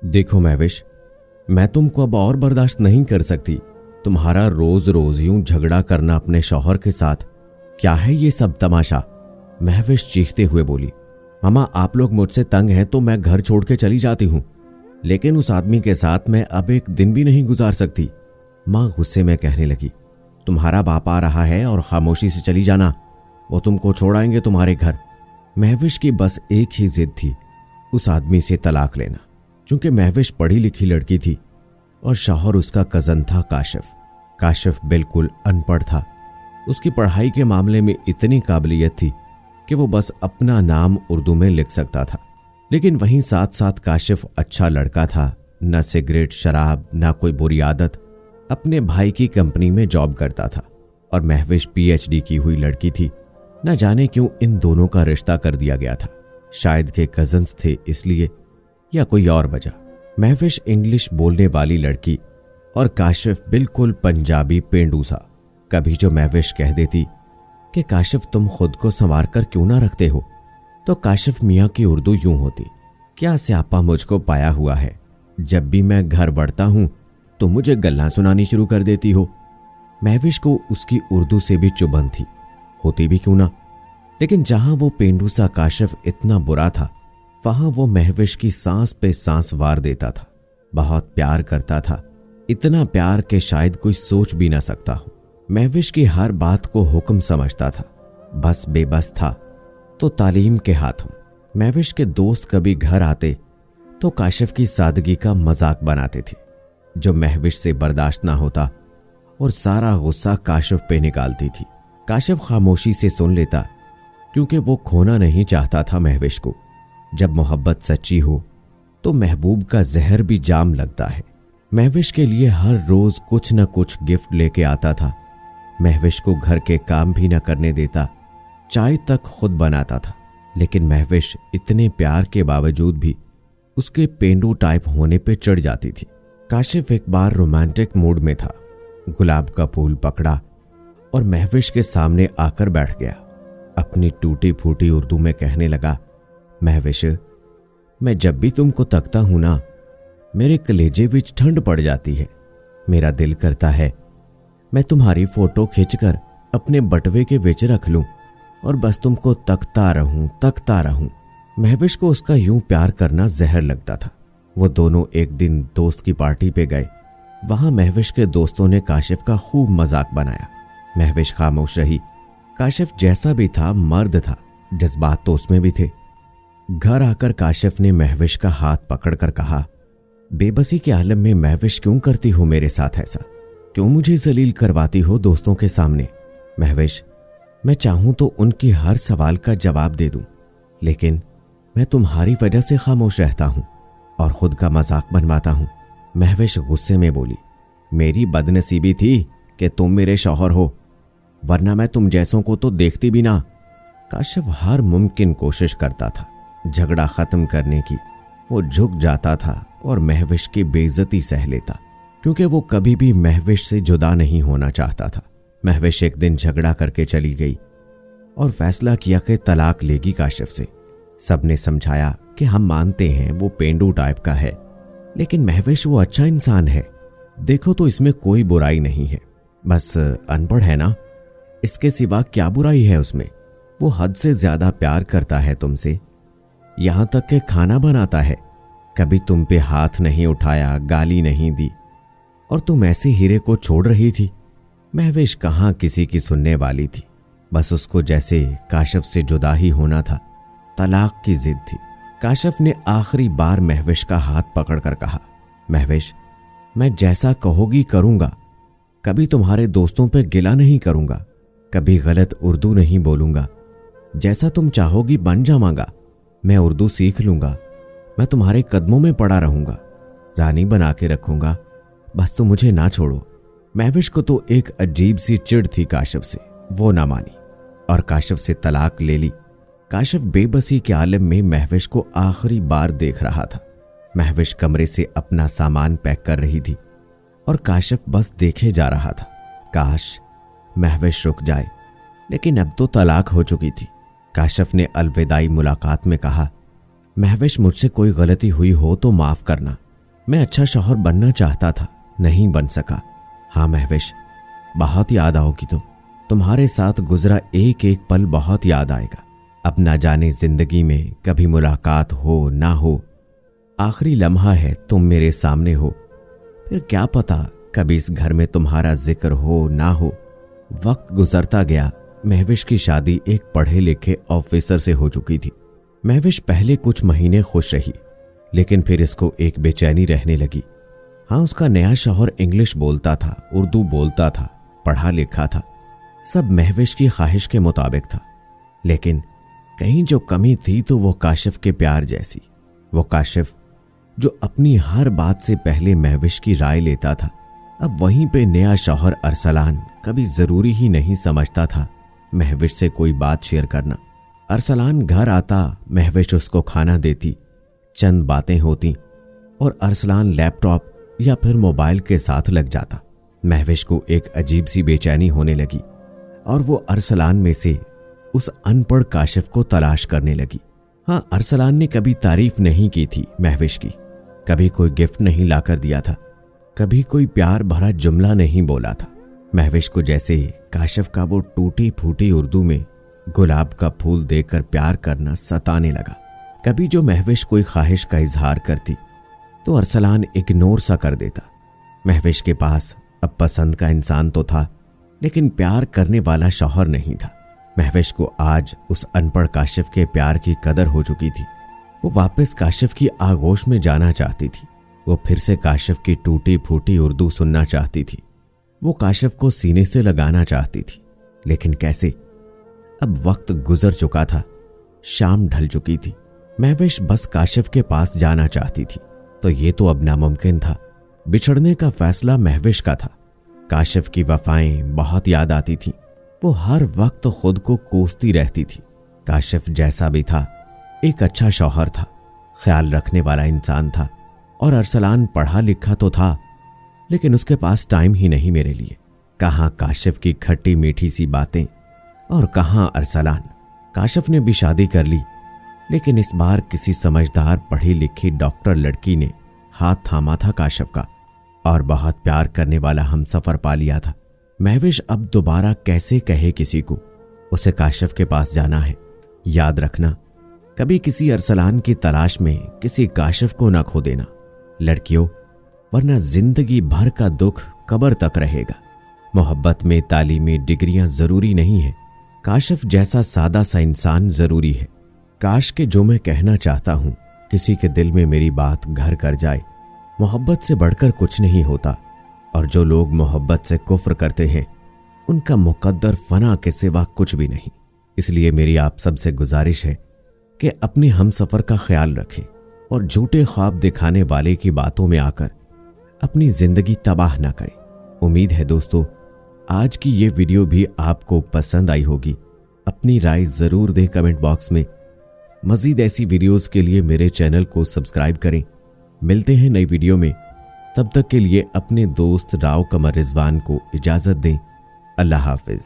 देखो महविश, मैं तुमको अब और बर्दाश्त नहीं कर सकती। तुम्हारा रोज रोज यूं झगड़ा करना अपने शौहर के साथ, क्या है ये सब तमाशा? महविश चीखते हुए बोली। मामा, आप लोग मुझसे तंग हैं तो मैं घर छोड़ के चली जाती हूं, लेकिन उस आदमी के साथ मैं अब एक दिन भी नहीं गुजार सकती। मां गुस्से में कहने लगी, तुम्हारा बाप आ रहा है और खामोशी से चली जाना, वो तुमको छोड़ आएंगे तुम्हारे घर। महविश की बस एक ही जिद थी, उस आदमी से तलाक लेना। क्योंकि महविश पढ़ी लिखी लड़की थी और शौहर उसका कजन था काशिफ। काशिफ बिल्कुल अनपढ़ था। उसकी पढ़ाई के मामले में इतनी काबिलियत थी कि वो बस अपना नाम उर्दू में लिख सकता था। लेकिन वहीं साथ साथ काशिफ अच्छा लड़का था, न सिगरेट शराब न कोई बुरी आदत, अपने भाई की कंपनी में जॉब करता था। और महविश पीएचडी की हुई लड़की थी। न जाने क्यों इन दोनों का रिश्ता कर दिया गया था, शायद के कजन्स थे इसलिए, या कोई और वजह। महविश इंग्लिश बोलने वाली लड़की और काशिफ बिल्कुल पंजाबी पेंडू सा। कभी जो महविश कह देती कि काशिफ तुम खुद को संवार कर क्यों ना रखते हो, तो काशिफ मियाँ की उर्दू यूं होती, क्या स्यापा मुझको पाया हुआ है, जब भी मैं घर बढ़ता हूं तो मुझे गल्ला सुनानी शुरू कर देती हो। महविश को उसकी उर्दू से भी चुभन थी, होती भी क्यों ना। लेकिन जहां वो पेंडू सा काशिफ इतना बुरा था, वहां वो महविश की सांस पे सांस वार देता था। बहुत प्यार करता था, इतना प्यार कि शायद कोई सोच भी ना सकता हो। महविश की हर बात को हुक्म समझता था, बस बेबस था तो तालीम के हाथों। महविश के दोस्त कभी घर आते तो काशिफ की सादगी का मजाक बनाते थे, जो महविश से बर्दाश्त ना होता, और सारा गुस्सा काशिफ पे निकालती थी। काशिफ खामोशी से सुन लेता, क्योंकि वो खोना नहीं चाहता था महविश को। जब मोहब्बत सच्ची हो तो महबूब का जहर भी जाम लगता है। महविश के लिए हर रोज कुछ न कुछ गिफ्ट लेके आता था। महविश को घर के काम भी न करने देता, चाय तक खुद बनाता था। लेकिन महविश इतने प्यार के बावजूद भी उसके पेंडू टाइप होने पे चढ़ जाती थी। काशिफ एक बार रोमांटिक मूड में था, गुलाब का फूल पकड़ा और महविश के सामने आकर बैठ गया। अपनी टूटी फूटी उर्दू में कहने लगा, महविश, मैं जब भी तुमको तकता हूं ना, मेरे कलेजे विच ठंड पड़ जाती है। मेरा दिल करता है मैं तुम्हारी फोटो खींचकर अपने बटवे के विच रख लूं और बस तुमको तकता रहूं। महविश को उसका यूं प्यार करना जहर लगता था। वो दोनों एक दिन दोस्त की पार्टी पे गए। वहां महविश के दोस्तों ने काशिफ का खूब मजाक बनाया। महविश खामोश रही। काशिफ जैसा भी था मर्द था, जज्बात तो उसमें भी थे। घर आकर काशिफ ने महविश का हाथ पकड़कर कहा, बेबसी के आलम में महविश क्यों करती हो मेरे साथ ऐसा? क्यों मुझे जलील करवाती हो दोस्तों के सामने? महविश, मैं चाहूं तो उनकी हर सवाल का जवाब दे दूं, लेकिन मैं तुम्हारी वजह से खामोश रहता हूं और खुद का मजाक बनवाता हूं। महविश गुस्से में बोली, मेरी बदनसीबी थी कि तुम मेरे शौहर हो, वरना मैं तुम जैसों को तो देखती भी ना। काशिफ हर मुमकिन कोशिश करता था झगड़ा खत्म करने की। वो झुक जाता था और महविश की बेइज्जती सह लेता, क्योंकि वो कभी भी महविश से जुदा नहीं होना चाहता था। महविश एक दिन झगड़ा करके चली गई और फैसला किया कि तलाक लेगी काशिफ से। सबने समझाया कि हम मानते हैं वो पेंडू टाइप का है, लेकिन महविश वो अच्छा इंसान है, देखो तो इसमें कोई बुराई नहीं है, बस अनपढ़ है ना, इसके सिवा क्या बुराई है उसमें? वो हद से ज्यादा प्यार करता है तुमसे, यहां तक कि खाना बनाता है, कभी तुम पे हाथ नहीं उठाया, गाली नहीं दी, और तुम ऐसे हीरे को छोड़ रही थी। महविश कहां किसी की सुनने वाली थी, बस उसको जैसे काशिफ से जुदा ही होना था। तलाक की जिद थी। काशिफ ने आखिरी बार महविश का हाथ पकड़कर कहा, महविश, मैं जैसा कहोगी करूंगा, कभी तुम्हारे दोस्तों पे गिला नहीं करूंगा, कभी गलत उर्दू नहीं बोलूंगा, जैसा तुम चाहोगी बन जाऊंगा, मैं उर्दू सीख लूंगा, मैं तुम्हारे कदमों में पड़ा रहूंगा, रानी बना के रखूंगा, बस तुम मुझे ना छोड़ो। महविश को तो एक अजीब सी चिढ़ थी काशिफ से, वो ना मानी और काशिफ से तलाक ले ली। काशिफ बेबसी के आलम में महविश को आखिरी बार देख रहा था। महविश कमरे से अपना सामान पैक कर रही थी और काशिफ बस देखे जा रहा था। काश महविश रुक जाए, लेकिन अब तो तलाक हो चुकी थी। काशिफ ने अलविदाई मुलाकात में कहा, महविश, मुझसे कोई गलती हुई हो तो माफ करना, मैं अच्छा शौहर बनना चाहता था, नहीं बन सका। हाँ महविश, बहुत याद आओगी तुम्हारे साथ गुजरा एक एक पल बहुत याद आएगा। अब ना जाने जिंदगी में कभी मुलाकात हो ना हो, आखिरी लम्हा है तुम मेरे सामने हो, फिर क्या पता कभी इस घर में तुम्हारा जिक्र हो ना हो। वक्त गुजरता गया। महविश की शादी एक पढ़े लिखे ऑफिसर से हो चुकी थी। महविश पहले कुछ महीने खुश रही, लेकिन फिर इसको एक बेचैनी रहने लगी। हाँ, उसका नया शौहर इंग्लिश बोलता था, उर्दू बोलता था, पढ़ा लिखा था, सब महविश की ख्वाहिश के मुताबिक था। लेकिन कहीं जो कमी थी तो वो काशिफ के प्यार जैसी। वो काशिफ जो अपनी हर बात से पहले महविश की राय लेता था, अब वहीं पे नया शौहर अरसलान कभी जरूरी ही नहीं समझता था महविश से कोई बात शेयर करना। अरसलान घर आता, महविश उसको खाना देती, चंद बातें होती और अरसलान लैपटॉप या फिर मोबाइल के साथ लग जाता। महविश को एक अजीब सी बेचैनी होने लगी और वो अरसलान में से उस अनपढ़ काशिफ को तलाश करने लगी। हाँ, अरसलान ने कभी तारीफ नहीं की थी महविश की, कभी कोई गिफ्ट नहीं लाकर दिया था, कभी कोई प्यार भरा जुमला नहीं बोला था। महविश को जैसे काशिफ का वो टूटी फूटी उर्दू में गुलाब का फूल देकर प्यार करना सताने लगा। कभी जो महविश कोई ख्वाहिश का इजहार करती तो अरसलान इग्नोर सा कर देता। महविश के पास अब पसंद का इंसान तो था, लेकिन प्यार करने वाला शौहर नहीं था। महविश को आज उस अनपढ़ काशिफ के प्यार की कदर हो चुकी थी। वो वापस काशिफ की आगोश में जाना चाहती थी। वो फिर से काशिफ की टूटी फूटी उर्दू सुनना चाहती थी। वो काशिफ को सीने से लगाना चाहती थी, लेकिन कैसे? अब वक्त गुजर चुका था, शाम ढल चुकी थी। महविश बस काशिफ के पास जाना चाहती थी, तो ये तो अब नामुमकिन था। बिछड़ने का फैसला महविश का था। काशिफ की वफाएं बहुत याद आती थीं। वो हर वक्त खुद को कोसती रहती थी। काशिफ जैसा भी था, एक अच्छा शौहर था, ख्याल रखने वाला इंसान था, और अरसलान पढ़ा लिखा तो था, लेकिन उसके पास टाइम ही नहीं मेरे लिए। कहाँ काशिफ की खट्टी मीठी सी बातें और कहाँ अरसलान। काशिफ ने भी शादी कर ली, लेकिन इस बार किसी समझदार पढ़ी लिखी डॉक्टर लड़की ने हाथ थामा था काशिफ का और बहुत प्यार करने वाला हमसफर पा लिया था। महविश अब दोबारा कैसे कहे किसी को उसे काशिफ के पास जाना है। याद रखना, कभी किसी अरसलान की तलाश में किसी काशिफ को न खो देना लड़कियों, वरना जिंदगी भर का दुख कब्र तक रहेगा। मोहब्बत में तालीमी डिग्रियां जरूरी नहीं है, काशिफ जैसा सादा सा इंसान जरूरी है। काश के जो मैं कहना चाहता हूं किसी के दिल में मेरी बात घर कर जाए। मोहब्बत से बढ़कर कुछ नहीं होता, और जो लोग मोहब्बत से कुफ्र करते हैं उनका मुकद्दर फना के सिवा कुछ भी नहीं। इसलिए मेरी आप सबसे गुजारिश है कि अपने हमसफर का ख्याल रखें और झूठे ख्वाब दिखाने वाले की बातों में आकर अपनी जिंदगी तबाह ना करें। उम्मीद है दोस्तों आज की ये वीडियो भी आपको पसंद आई होगी। अपनी राय जरूर दें कमेंट बॉक्स में। मजीद ऐसी वीडियोस के लिए मेरे चैनल को सब्सक्राइब करें। मिलते हैं नई वीडियो में, तब तक के लिए अपने दोस्त राव कमर रिजवान को इजाजत दें। अल्लाह हाफिज।